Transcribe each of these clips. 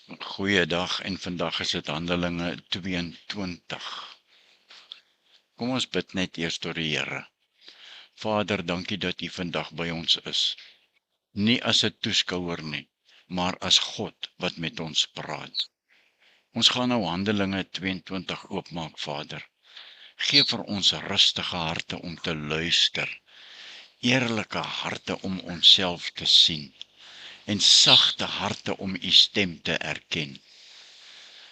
Goeiedag en vandag is dit Handelinge 22. Kom ons bid net eers tot die Here. Vader, dankie dat U vandag by ons is. Nie as 'n toeskouer nie, maar as God wat met ons praat. Ons gaan nou Handelinge 22 oopmaak, Vader. Gee vir ons rustige harte om te luister, eerlike harte om onsself te sien en sagte harte om U stem te erken.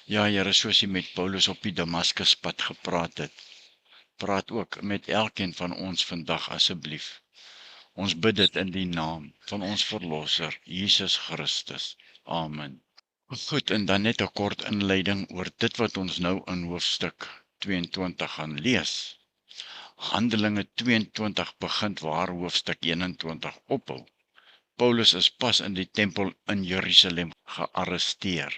Ja, Here, soos U met Paulus op die Damaskuspad gepraat het, praat ook met elkeen van ons vandag asseblief. Ons bid dit in die naam van ons Verlosser, Jesus Christus. Amen. Goed, en dan net 'n kort inleiding oor dit wat ons nou in hoofstuk 22 gaan lees. Handelinge 22 begin waar hoofstuk 21 ophou. Paulus is pas in die tempel in Jerusalem gearresteer,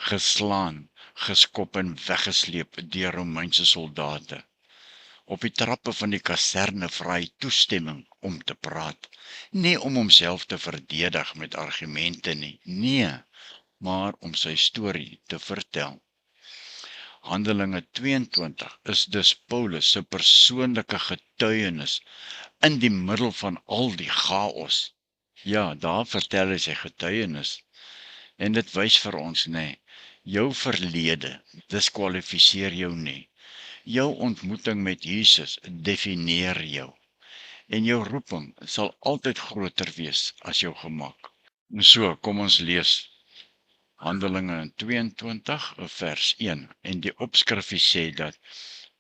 geslaan, geskop en weggesleep deur Romeinse soldate. Op die trappe van die kaserne vra hy toestemming om te praat. Nie om homself te verdedig met argumente nie, nee, maar om sy storie te vertel. Handelinge 22 is dus Paulus se persoonlike getuienis in die middel van al die chaos. Ja, daar vertel hy sy getuienis. En dit wys vir ons, jou verlede diskwalifiseer jou nie. Jou ontmoeting met Jesus definieer jou. En jou roeping sal altyd groter wees as jou gemak. So, kom ons lees Handelinge 22 vers 1. En die opskrifie sê dat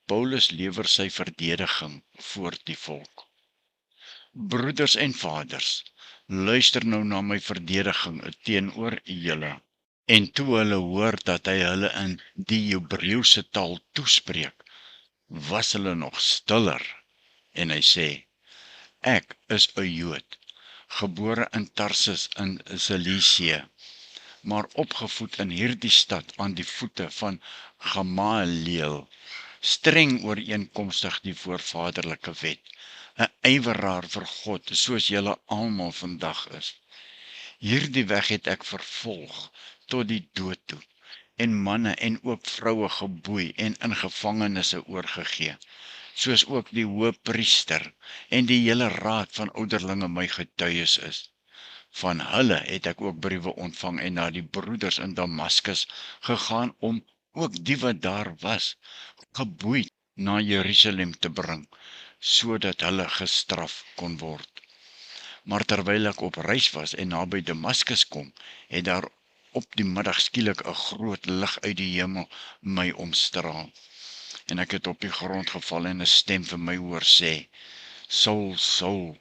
Paulus lewer sy verdediging voor die volk. Broeders en vaders, luister nou na my verdediging teenoor julle. En toe hulle hoor dat hy hulle in die Hebreëse taal toespreek, was hulle nog stiller. En hy sê, ek is 'n Jood, gebore in Tarsus in Cilicië, maar opgevoed in hierdie stad aan die voete van Gamaliel, streng ooreenkomstig die voorvaderlike wet, 'n ywerraar vir God, soos julle almal vandag is. Hierdie weg het ek vervolg tot die dood toe, en manne en ook vroue geboei en in gevangenisse oorgegee, soos ook die hoëpriester en die hele raad van ouderlinge my getuies is. Van hulle het ek ook briewe ontvang en na die broeders in Damaskus gegaan om ook die wat daar was, geboeid na Jerusalem te bring, sodat hulle gestraf kon word. Maar terwyl ek op reis was en naby Damaskus kom, het daar op die middag skielik 'n groot lig uit die hemel my omstraal. En ek het op die grond geval en 'n stem vir my hoor sê, Saul, Saul,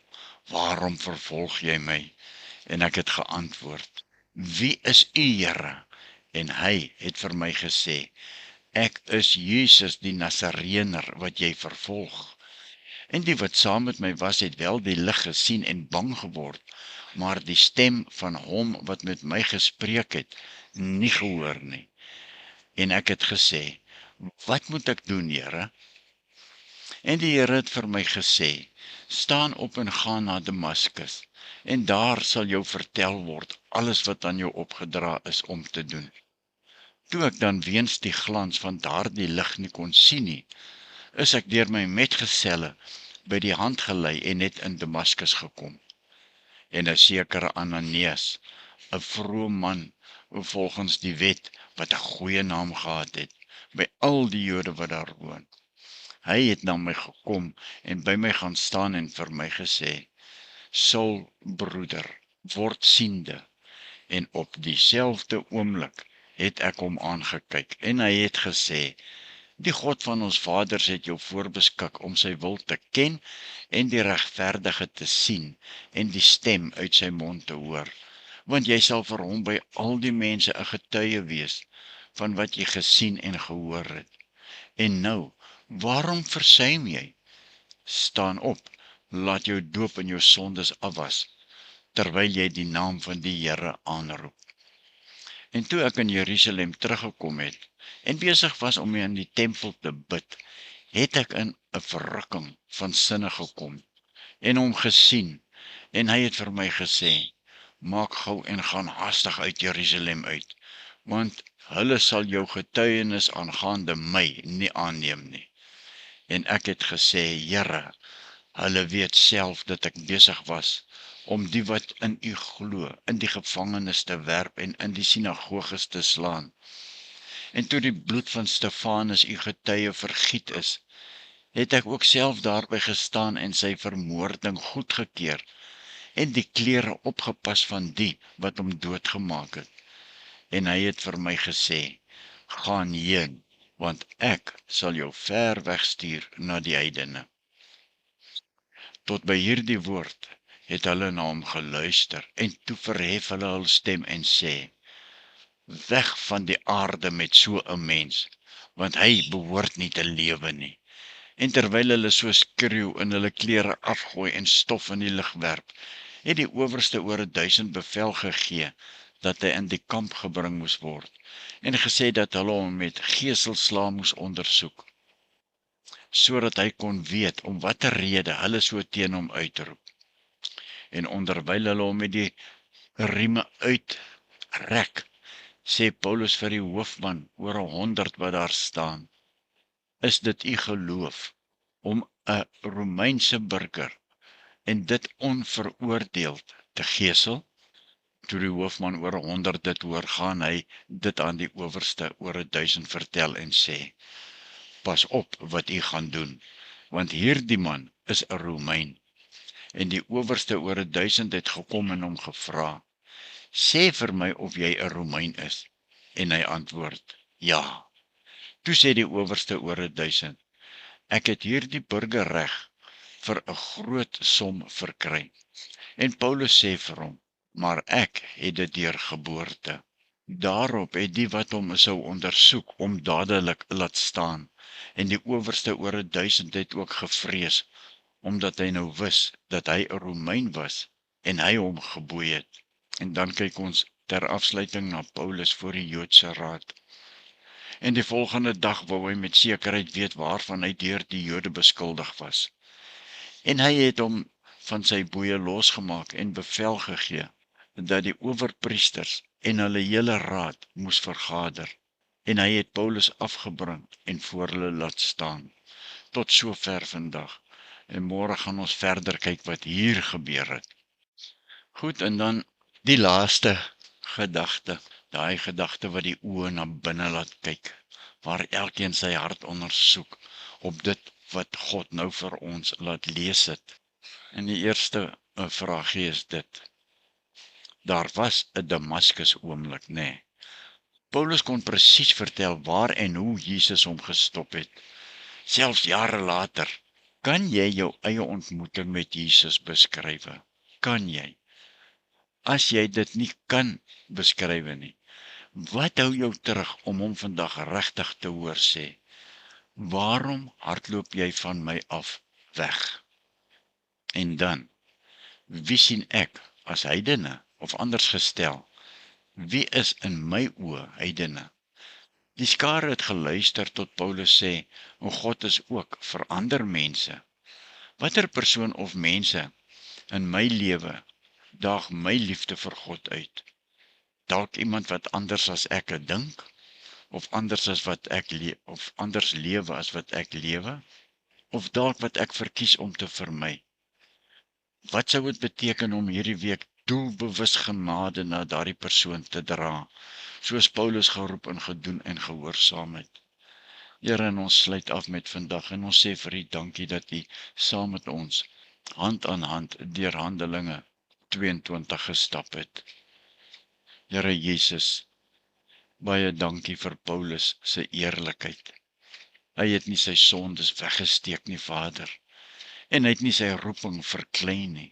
waarom vervolg jy my? En ek het geantwoord, wie is u, Here? En hy het vir my gesê, ek is Jesus die Nasareëner wat jy vervolg. En die wat saam met my was, het wel die lig gesien en bang geword, maar die stem van hom wat met my gespreek het, nie gehoor nie. En ek het gesê, wat moet ek doen, Here? En die Here het vir my gesê, staan op en gaan na Damaskus, en daar sal jou vertel word alles wat aan jou opgedra is om te doen. Toe ek dan weens die glans van daardie lig nie kon sien nie, is ek deur my metgeselle by die hand gelei en net in Damaskus gekom. En 'n sekere Ananias, 'n vrome man, volgens die wet, wat 'n goeie naam gehad het, by al die Jode wat daar woon. Hy het na my gekom en by my gaan staan en vir my gesê, Saul, broeder, word siende. En op dieselfde oomblik het ek hom aangekyk en hy het gesê, die God van ons vaders het jou voorbeskik om sy wil te ken en die regverdige te sien en die stem uit sy mond te hoor, want jy sal vir hom by al die mense 'n getuie wees van wat jy gesien en gehoor het. En nou, waarom versuim jy? Staan op, laat jou doop en jou sondes afwas, terwyl jy die naam van die Here aanroep. En toe ek in Jerusalem teruggekom het, en besig was om in die tempel te bid, het ek in 'n verrukking van sinne gekom, en hom gesien, en hy het vir my gesê, maak gou en gaan haastig uit Jerusalem uit, want hulle sal jou getuienis aangaande my nie aanneem nie. En ek het gesê, Here, hulle weet self dat ek besig was om die wat in u glo, in die gevangenis te werp en in die sinagoges te slaan. En toe die bloed van Stefanus u getuie vergiet is, het ek ook self daarby gestaan en sy vermoording goedgekeur en die klere opgepas van die wat hom doodgemaak het. En hy het vir my gesê, gaan heen, want ek sal jou ver wegstuur na die heidene. Tot by hierdie woord het hulle na hom geluister en toe verhef hulle hul stem en sê, weg van die aarde met so 'n mens, want hy behoort nie te lewe nie. En terwyl hulle so skreeu en hulle klere afgooi en stof in die lug werp, het die owerste oor 1000 bevel gegee dat hy in die kamp gebring moes word en gesê dat hulle hom met geselslae moes ondersoek, sodat hy kon weet om watter rede hulle so teen hom uitroep. En onderwyl hulle hom met die rieme uitrek, sê Paulus vir die hoofman oor 100 wat daar staan, is dit u geloof om 'n Romeinse burger en dit onveroordeeld te gesel? Toe die hoofman oor 100 dit hoor, gaan hy dit aan die owerste oor 1000 vertel en sê, pas op wat u gaan doen, want hierdie man is 'n Romein. En die owerste oor 1000 het gekom en hom gevra, sê vir my of jy 'n Romein is. En hy antwoord, ja. Toe sê die owerste oor 1000, ek het hierdie burgerreg vir 'n groot som verkry. En Paulus sê vir hom, maar ek het dit deur geboorte. Daarop het die wat hom sou ondersoek om dadelik laat staan. En die owerste oor 1000 het ook gevrees, omdat hy nou wis dat hy 'n Romein was en hy hom geboei het. En dan kyk ons ter afsluiting na Paulus voor die Joodse raad. En die volgende dag wou hy met sekerheid weet waarvan hy deur die Jode beskuldig was. En hy het hom van sy boeye losgemaak en bevel gegee dat die owerpriesters en hulle hele raad moes vergader. En hy het Paulus afgebring en voor hulle laat staan. Tot sover vandag. En môre gaan ons verder kyk wat hier gebeur het. Goed, en dan die laaste gedagte. Daai gedagte wat die oë na binne laat kyk, waar elkeen sy hart ondersoek op dit wat God nou vir ons laat lees het. En die eerste vraagie is dit. Daar was 'n Damaskus oomblik, nê. Paulus kon presies vertel waar en hoe Jesus hom gestop het. Selfs jare later, kan jy jou eie ontmoeting met Jesus beskryf? Kan jy? As jy dit nie kan beskryf nie, wat hou jou terug om hom vandag regtig te hoor sê? Waarom hardloop jy van my af weg? En dan, wie sien ek as heidene, of anders gestel, wie is in my oë heidene? Die skare het geluister tot Paulus sê, o God is ook vir ander mense. Watter persoon of mense in my lewe daag my liefde vir God uit? Dalk iemand wat anders as ek dink, of anders as wat ek of anders lewe as wat ek lewe, of dalk wat ek verkies om te vermy. Wat sou dit beteken om hierdie week doelbewus genade na daardie persoon te dra, soos Paulus geroep en gedoen en gehoorsaam het? Here, en ons sluit af met vandag en ons sê vir U dankie dat U saam met ons hand aan hand deur Handelinge 22 gestap het. Here Jesus, baie dankie vir Paulus se eerlikheid. Hy het nie sy sondes weggesteek nie, Vader, en hy het nie sy roeping verklein nie.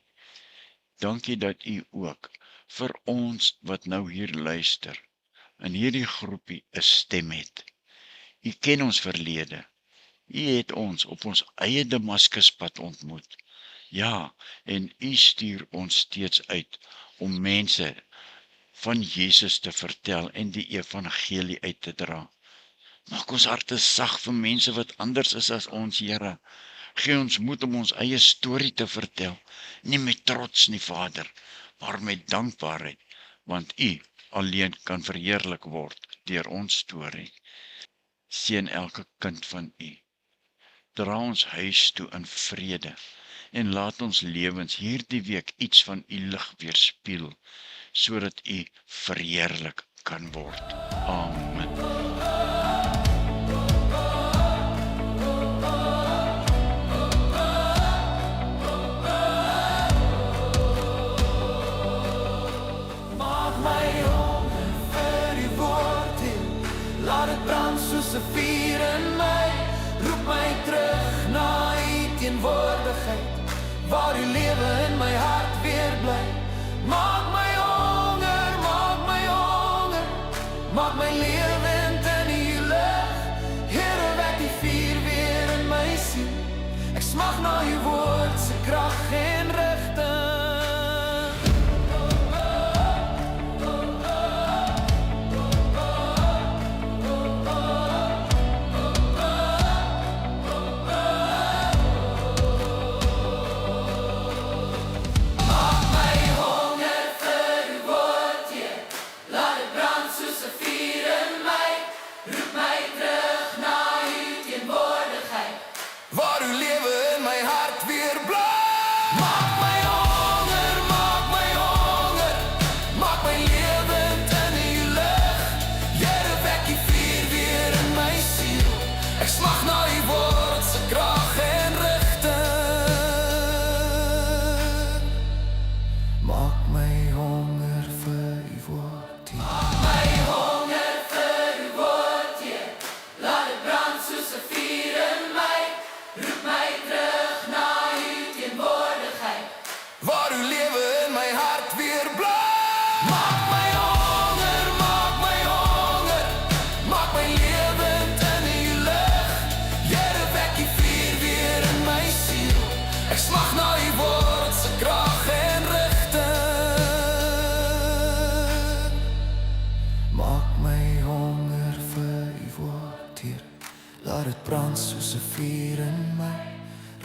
Dankie dat U ook vir ons wat nou hier luister, in hierdie groepie 'n stem het. U ken ons verlede. U het ons op ons eie Damaskuspad ontmoet. Ja, en U stuur ons steeds uit om mense van Jesus te vertel en die evangelie uit te dra. Maak ons harte sag vir mense wat anders is as ons, Here. Gee ons moed om ons eie storie te vertel, nie met trots nie, Vader, maar met dankbaarheid, want U alleen kan verheerlik word deur ons storie. Seën elke kind van U. Dra ons huis toe in vrede en laat ons lewens hierdie week iets van U lig weerspieël, sodat U verheerlik kan word. Amen. Maak my honger vir U woord, Heer. Laat dit brand soos 'n vuur in my. Roep my terug na U teenwoordigheid, waar U lewe in my hart weer bly. Maak my honger, maak my lewend in U lig. Here, wek die vuur weer in my siel. Ek smag na U woord se krag en rigting. Waar U lewe in my hart weer bly. Maak my honger, maak my lewend in U lig. Here, wek die vuur weer in my siel. Ek smag na U woord se krag en rigting. Maak my honger vir U woord, Heer. Maak my honger vir U woord, Heer. Laat dit brand soos 'n vuur in my. Roep my terug na U teenwoordigheid, waar U lewe in my hart weer bly. Maak my honger, maak my lewend in U lig. Here, wek die vuur weer in my siel. Ek smag na U woord se krag en rigting. Maak my honger vir U woord, Heer. Laat dit brand soos 'n vuur in my.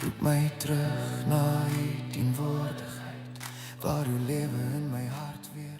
Roep my terug na U teenwoordigheid, waar U lewe in my hart weer